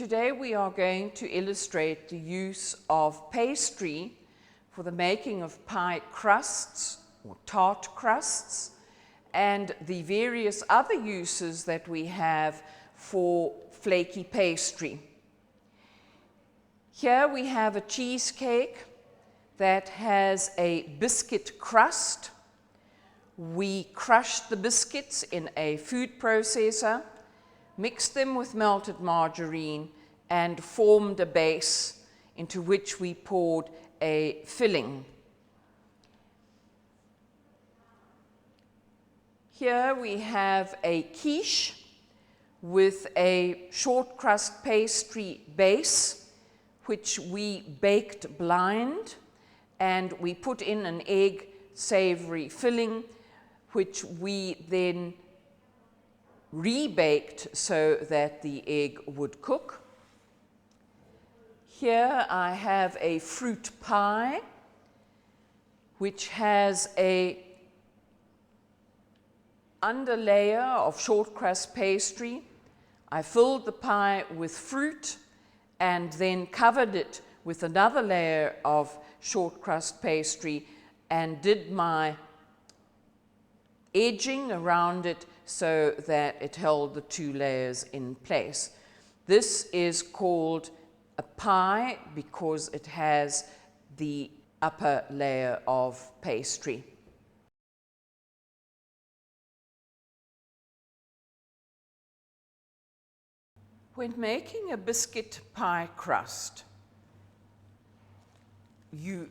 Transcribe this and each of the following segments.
Today we are going to illustrate the use of pastry for the making of pie crusts or tart crusts and the various other uses that we have for flaky pastry. Here we have a cheesecake that has a biscuit crust. We crushed the biscuits in a food processor, mixed them with melted margarine, and formed a base into which we poured a filling. Here we have a quiche with a short crust pastry base, which we baked blind, and we put in an egg savory filling, which we then rebaked so that the egg would cook. Here I have a fruit pie, which has a underlayer of short crust pastry. I filled the pie with fruit and then covered it with another layer of short crust pastry and did my edging around it so that it held the two layers in place. This is called a pie because it has the upper layer of pastry. When making a biscuit pie crust, you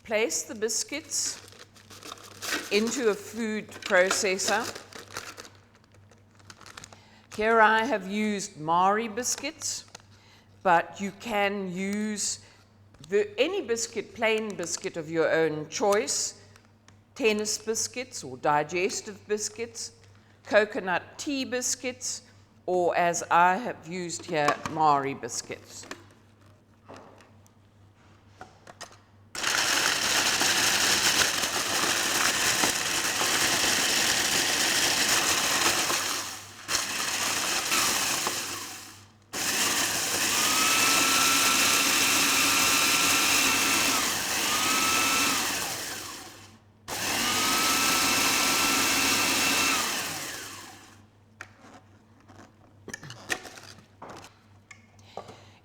place the biscuits into a food processor. Here I have used Mari biscuits, but you can use any biscuit, plain biscuit of your own choice, tennis biscuits or digestive biscuits, coconut tea biscuits, or as I have used here, Mari biscuits.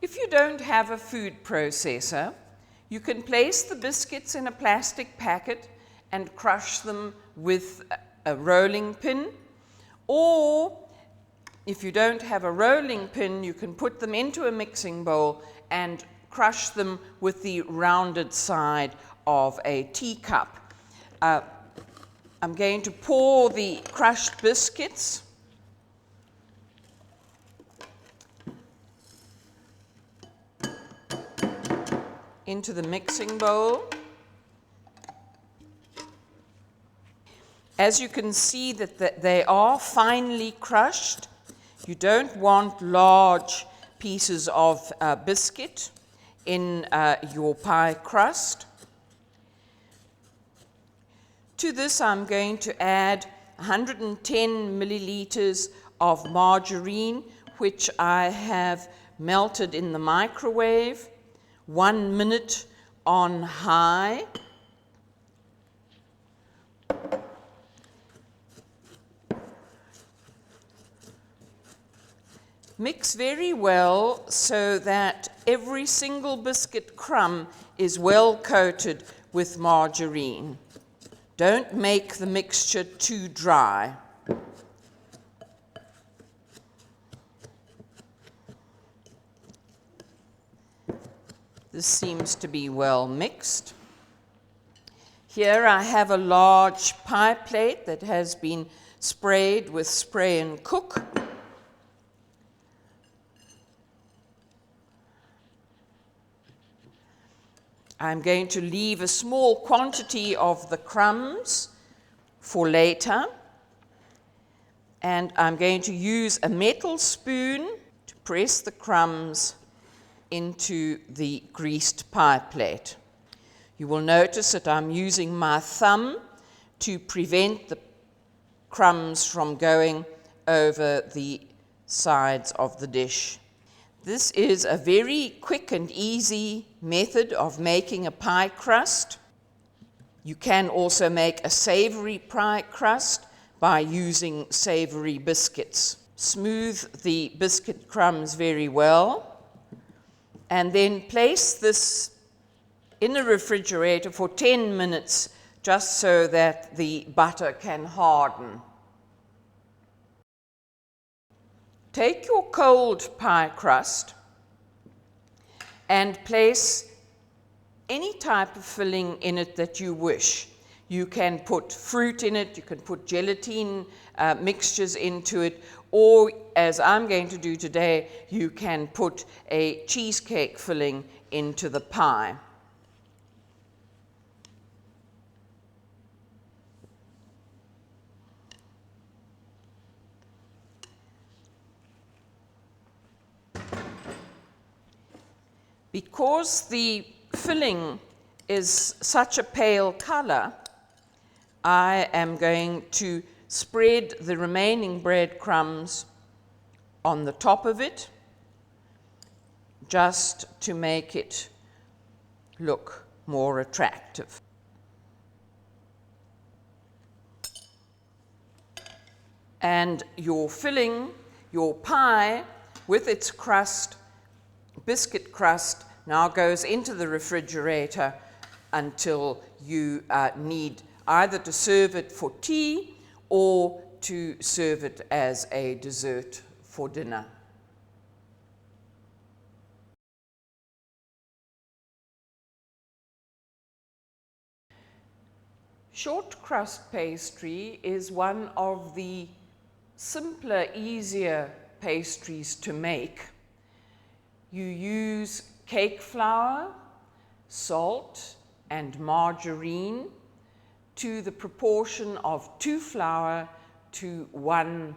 If you don't have a food processor, you can place the biscuits in a plastic packet and crush them with a rolling pin, or if you don't have a rolling pin, you can put them into a mixing bowl and crush them with the rounded side of a teacup. I'm going to pour the crushed biscuits into the mixing bowl. As you can see that they are finely crushed. You don't want large pieces of biscuit in your pie crust. To this I'm going to add 110 milliliters of margarine, which I have melted in the microwave, 1 minute on high. Mix very well so that every single biscuit crumb is well coated with margarine. Don't make the mixture too dry. This seems to be well mixed. Here I have a large pie plate that has been sprayed with spray and cook. I'm going to leave a small quantity of the crumbs for later, and I'm going to use a metal spoon to press the crumbs into the greased pie plate. You will notice that I'm using my thumb to prevent the crumbs from going over the sides of the dish. This is a very quick and easy method of making a pie crust. You can also make a savory pie crust by using savory biscuits. Smooth the biscuit crumbs very well, and then place this in the refrigerator for 10 minutes, just so that the butter can harden. Take your cold pie crust and place any type of filling in it that you wish. You can put fruit in it, you can put gelatine mixtures into it, or as I'm going to do today, you can put a cheesecake filling into the pie. Because the filling is such a pale color, I am going to spread the remaining breadcrumbs on the top of it, just to make it look more attractive. And your filling, your pie with its crust, biscuit crust, now goes into the refrigerator until you need either to serve it for tea or to serve it as a dessert for dinner. Short crust pastry is one of the simpler, easier pastries to make. You use cake flour, salt, and margarine to the proportion of 2 flour to 1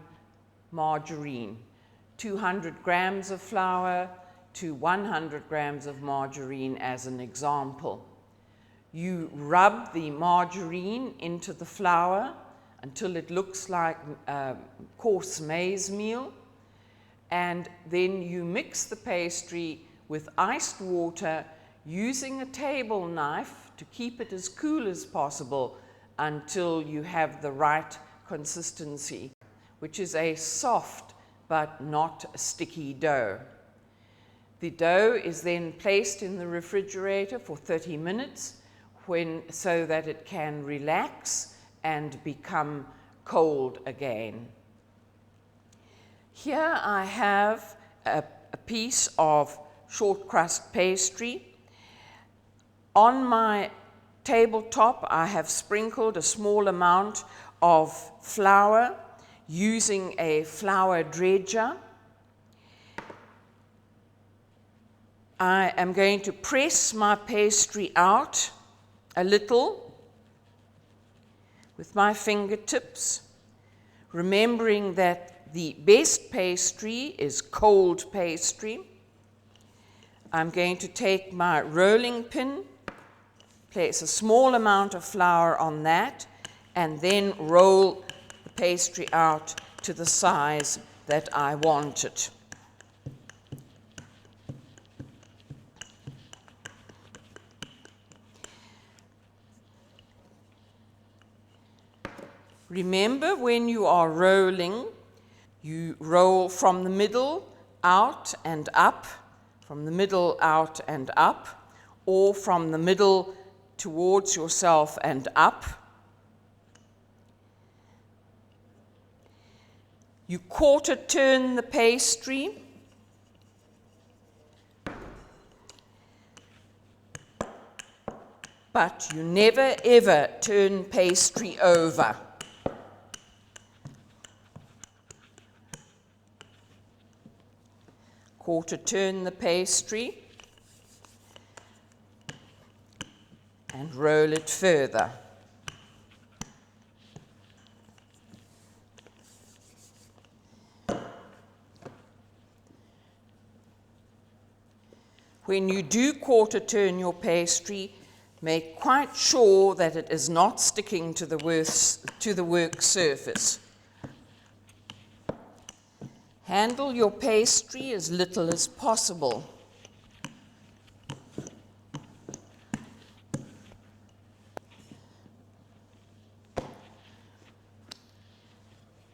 margarine. 200 grams of flour to 100 grams of margarine as an example. You rub the margarine into the flour until it looks like coarse maize meal, and then you mix the pastry with iced water using a table knife to keep it as cool as possible until you have the right consistency, which is a soft but not sticky dough. The dough is then placed in the refrigerator for 30 minutes so that it can relax and become cold again. Here I have a piece of short crust pastry. On my tabletop, I have sprinkled a small amount of flour using a flour dredger. I am going to press my pastry out a little with my fingertips, remembering that the best pastry is cold pastry. I'm going to take my rolling pin, place a small amount of flour on that, and then roll the pastry out to the size that I want it. Remember, when you are rolling, you roll from the middle out and up, from the middle out and up, or from the middle towards yourself and up. You quarter turn the pastry. But you never ever turn pastry over. Quarter turn the pastry and roll it further. When you do quarter turn your pastry, make quite sure that it is not sticking to the work surface. Handle your pastry as little as possible.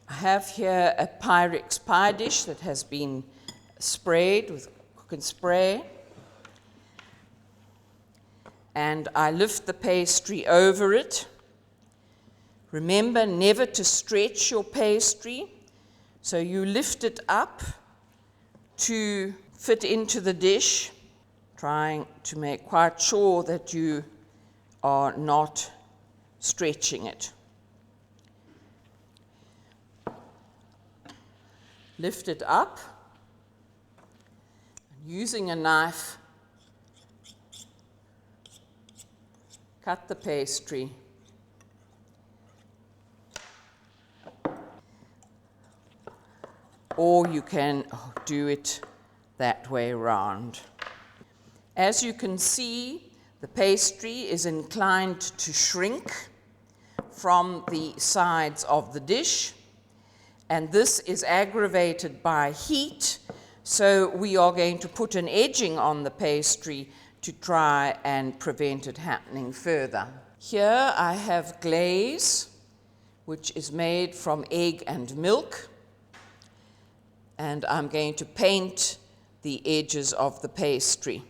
I have here a Pyrex pie dish that has been sprayed with cook and spray. And I lift the pastry over it. Remember never to stretch your pastry, so you lift it up to fit into the dish, trying to make quite sure that you are not stretching it. Lift it up, and using a knife, cut the pastry. Or you can do it that way around. As you can see, the pastry is inclined to shrink from the sides of the dish, and this is aggravated by heat, so we are going to put an edging on the pastry to try and prevent it happening further. Here I have glaze, which is made from egg and milk, and I'm going to paint the edges of the pastry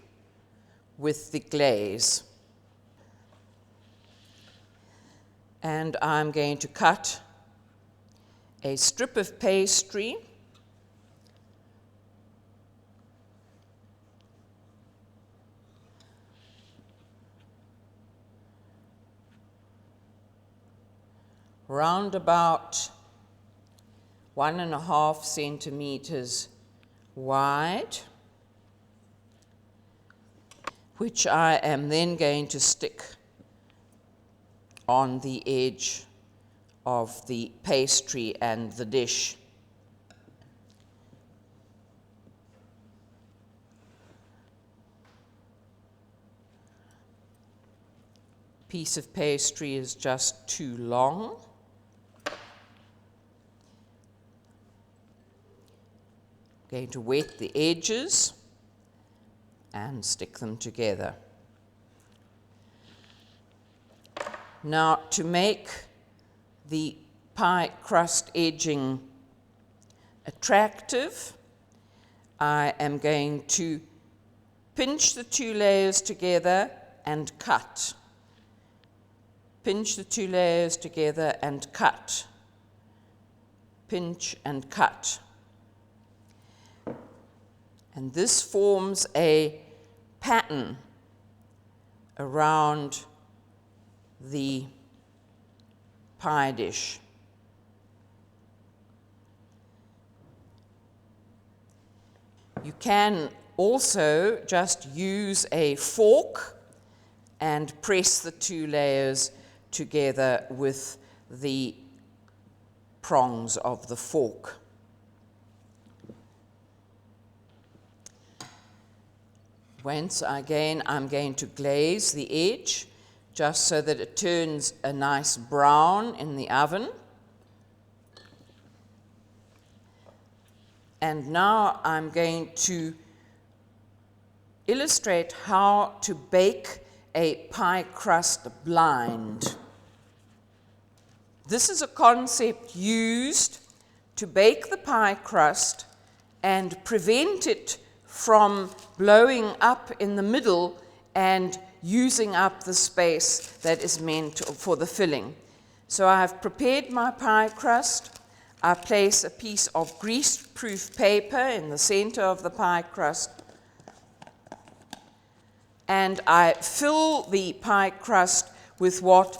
with the glaze. And I'm going to cut a strip of pastry round about 1.5 centimeters wide, which I am then going to stick on the edge of the pastry and the dish. Piece of pastry is just too long. Going to wet the edges and stick them together. Now, to make the pie crust edging attractive, I am going to pinch the 2 layers together and cut. Pinch the 2 layers together and cut. Pinch and cut. And this forms a pattern around the pie dish. You can also just use a fork and press the 2 layers together with the prongs of the fork. Once again, I'm going to glaze the edge just so that it turns a nice brown in the oven. And now I'm going to illustrate how to bake a pie crust blind. This is a concept used to bake the pie crust and prevent it from blowing up in the middle and using up the space that is meant for the filling. So I have prepared my pie crust. I place a piece of grease-proof paper in the center of the pie crust, and I fill the pie crust with what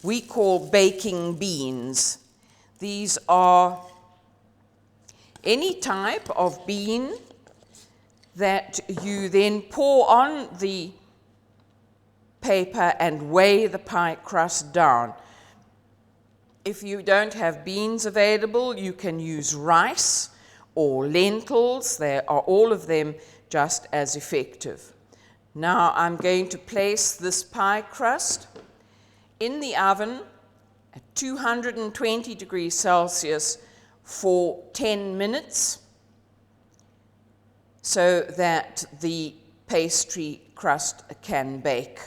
we call baking beans. These are any type of bean that you then pour on the paper and weigh the pie crust down. If you don't have beans available, you can use rice or lentils. They are all of them just as effective. Now I'm going to place this pie crust in the oven at 220 degrees Celsius for 10 minutes so that the pastry crust can bake.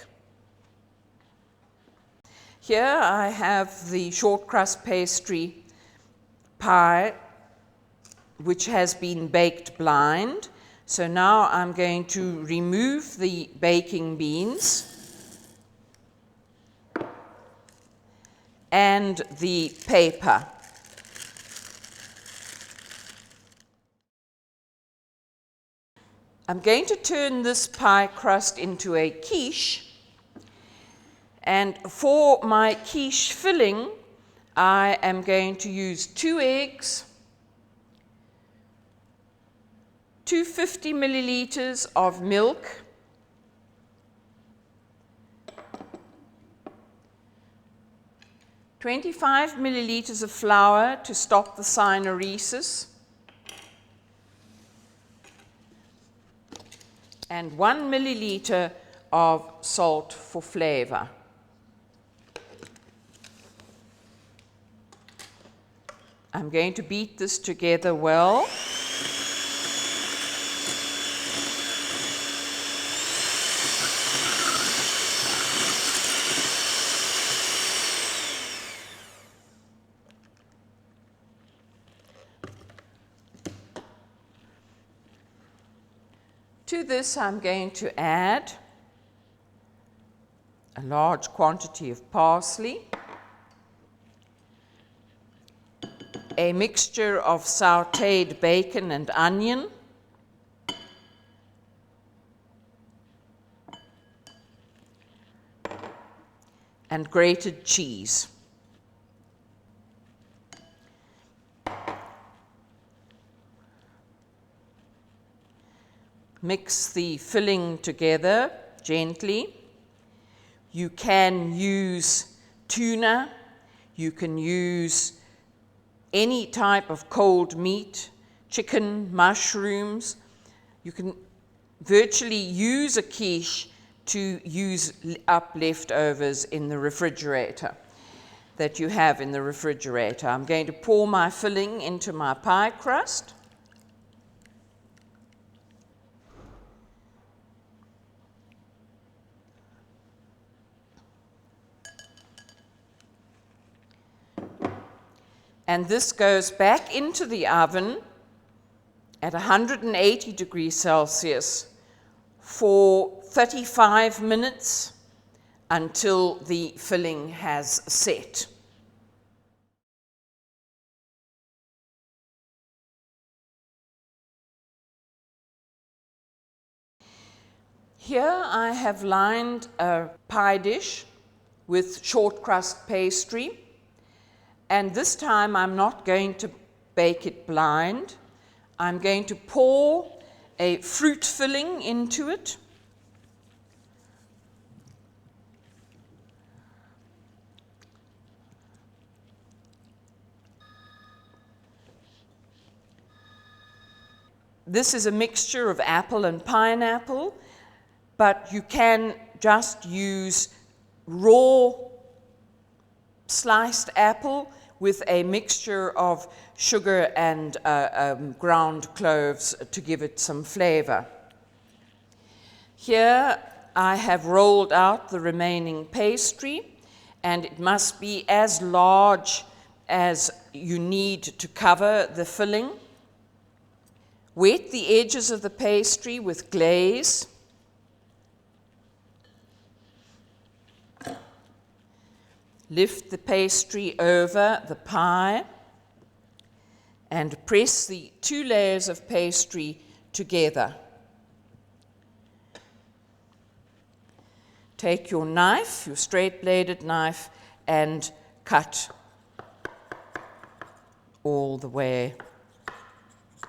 Here I have the short crust pastry pie, which has been baked blind. So now I'm going to remove the baking beans and the paper. I'm going to turn this pie crust into a quiche, and for my quiche filling, I am going to use 2 eggs, 250 milliliters of milk, (25 milliliters of flour to stop the syneresis, and 1 milliliter of salt for flavor. I'm going to beat this together well. To this, I'm going to add a large quantity of parsley, a mixture of sautéed bacon and onion, and grated cheese. Mix the filling together gently. You can use tuna, you can use any type of cold meat, chicken, mushrooms. You can virtually use a quiche to use up leftovers in the refrigerator that you have in the refrigerator. I'm going to pour my filling into my pie crust. And this goes back into the oven at 180 degrees Celsius for 35 minutes until the filling has set. Here I have lined a pie dish with short crust pastry. And this time I'm not going to bake it blind. I'm going to pour a fruit filling into it. This is a mixture of apple and pineapple, but you can just use raw sliced apple with a mixture of sugar and ground cloves to give it some flavor. Here I have rolled out the remaining pastry, and it must be as large as you need to cover the filling. Wet the edges of the pastry with glaze. Lift the pastry over the pie and press the 2 layers of pastry together. Take your knife, your straight-bladed knife, and cut all the way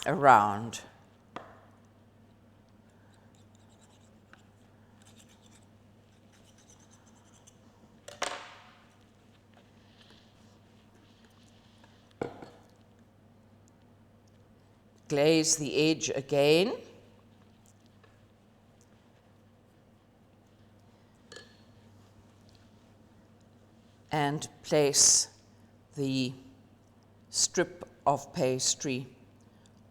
around. Glaze the edge again. And place the strip of pastry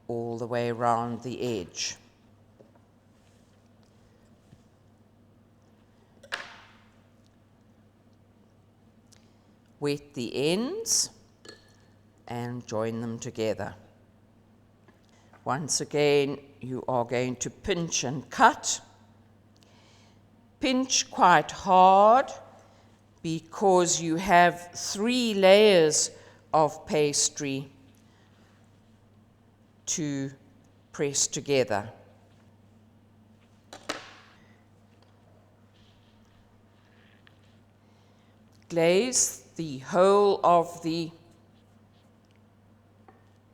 all the way around the edge. Wet the ends and join them together. Once again, you are going to pinch and cut. Pinch quite hard because you have 3 layers of pastry to press together. Glaze the whole of the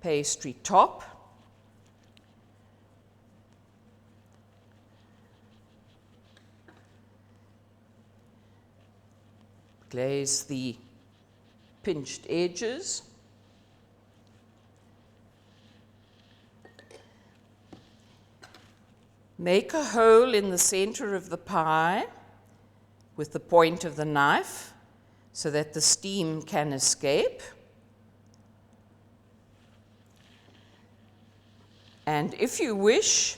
pastry top. Glaze the pinched edges. Make a hole in the center of the pie with the point of the knife so that the steam can escape. And if you wish,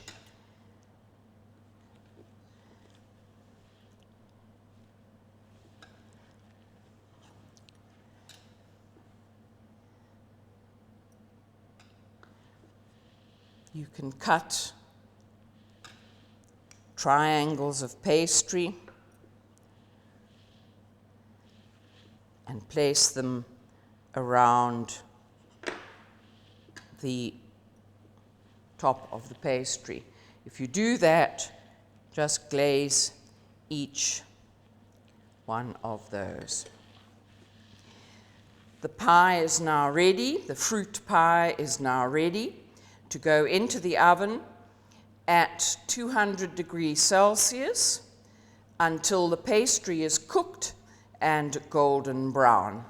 you can cut triangles of pastry and place them around the top of the pastry. If you do that, just glaze each one of those. The pie is now ready, the fruit pie is now ready to go into the oven at 200 degrees Celsius until the pastry is cooked and golden brown.